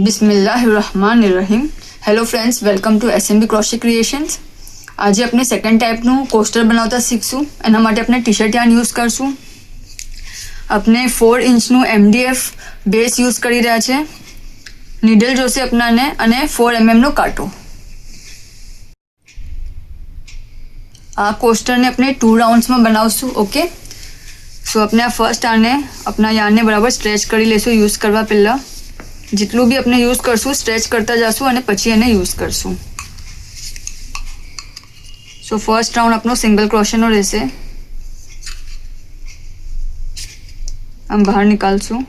બિસ્મિલ્લાહિર્રહમાનિર્રહીમ. Hello friends, welcome to SMB crochet creations. આજે આપણે second ટાઈપનું કોસ્ટર બનાવતા શીખશું. એના માટે આપણે ટી શર્ટ યાર્ન યુઝ કરશું. આપણે 4 ઇંચનું MDF બેઝ યુઝ કરી રહ્યા છે. નીડલ જોશે આપણાને અને 4 mm નો કાંટો. આ કોસ્ટરને આપણે 2 રાઉન્ડ્સમાં બનાવશું. ઓકે, સો આપણે આ ફર્સ્ટ આપણા યાર્નને બરાબર સ્ટ્રેચ કરી લેશું. યુઝ કરવા પહેલાં જેટલું બી આપણે યુઝ કરશું સ્ટ્રેચ કરતા જશું અને પછી એને યુઝ કરશું. સો ફર્સ્ટ રાઉન્ડ આપણો સિંગલ ક્રોશેનો રહેશે. આમ બહાર નીકાળશું.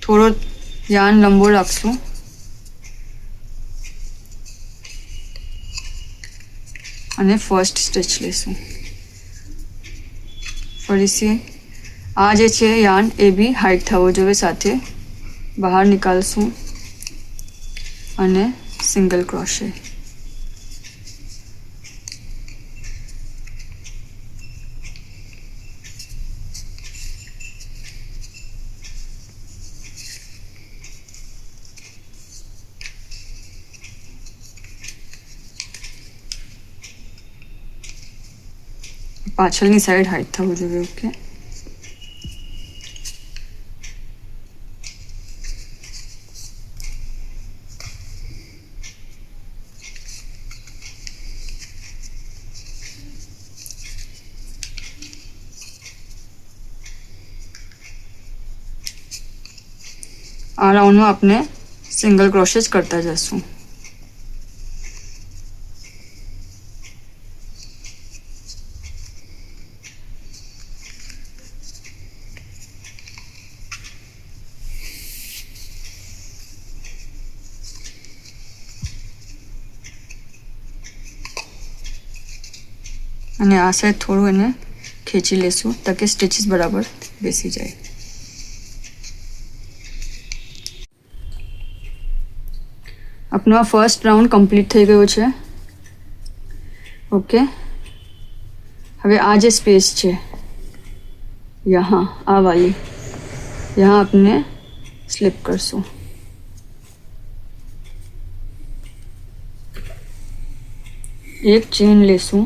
થોડો યાર્ન લંબો રાખશું અને ફર્સ્ટ સ્ટિચ લેશું. ફરીથી આ જે છે યાર્ન એ બી હાઈટ થવો જોઈએ. સાથે બહાર નીકાળશું અને સિંગલ ક્રોશે. પાછળની સાઈડ હાઈટ થવું જોઈએ. ઓકે, આ રાઉન્ડમાં આપણે સિંગલ ક્રોશેજ કરતા જશું. અને આ સાઈડ થોડું એને ખેંચી લેશું તાકે સ્ટિચીસ બરાબર બેસી જાય. આપનો આ ફર્સ્ટ રાઉન્ડ કમ્પ્લીટ થઈ ગયો છે. ઓકે, હવે આ જે સ્પેસ છે યહાં આ વાલી યહાં આપણે સ્લિપ કરશું. એક ચેન લેશું.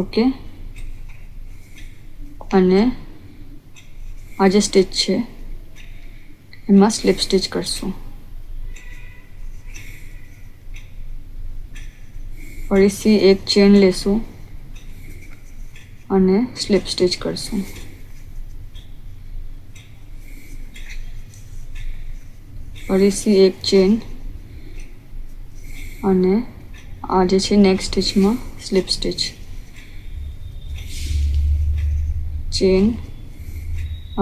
ઓકે, અને આ જે સ્ટિચ છે એમાં સ્લિપ સ્ટિચ કરશું. ફરીથી એક ચેન લેશું અને સ્લિપ સ્ટિચ કરશું. ફરીથી એક ચેન અને આ જે છે નેક્સ્ટ સ્ટિચમાં સ્લિપ સ્ટિચ, ચેન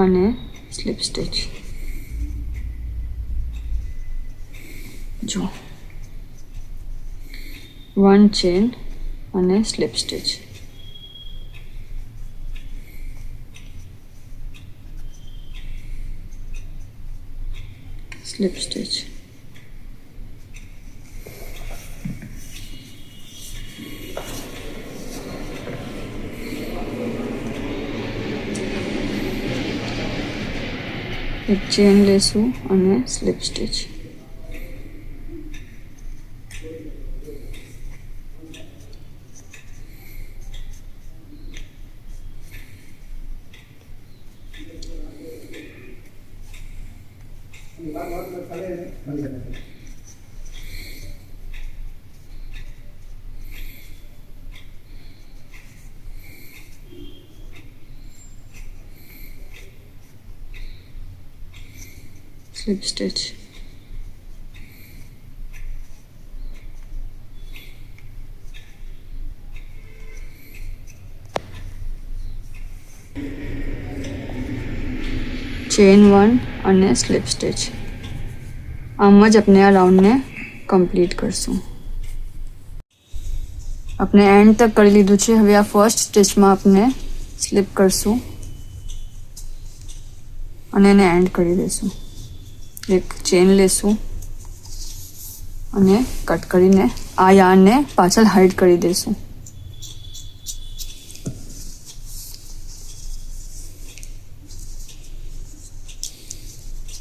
અને સ્લિપ સ્ટિચ. જો 1 ચેન અને સ્લિપ સ્ટિચ. Slip stitch. એક ચેન લેશું અને slip stitch. Slip stitch. Chain 1 અને સ્લિપ સ્ટિચ. આમ જ આપણે આ રાઉન્ડને કમ્પ્લીટ કરશું. આપણે એન્ડ તક કરી લીધું છે. હવે આ ફર્સ્ટ સ્ટિચમાં આપણે સ્લિપ કરશું અને એને એન્ડ કરી દઈશું. એક ચેન લેશું અને કટ કરીને આ યાર્નને પાછળ હાઈડ કરી દઈશું.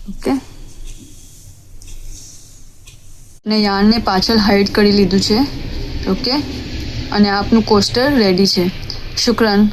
ઓકે, ને યાર્નને પાછળ હાઈડ કરી લીધું છે. ઓકે, અને આપનું કોસ્ટર રેડી છે. શુક્રાન.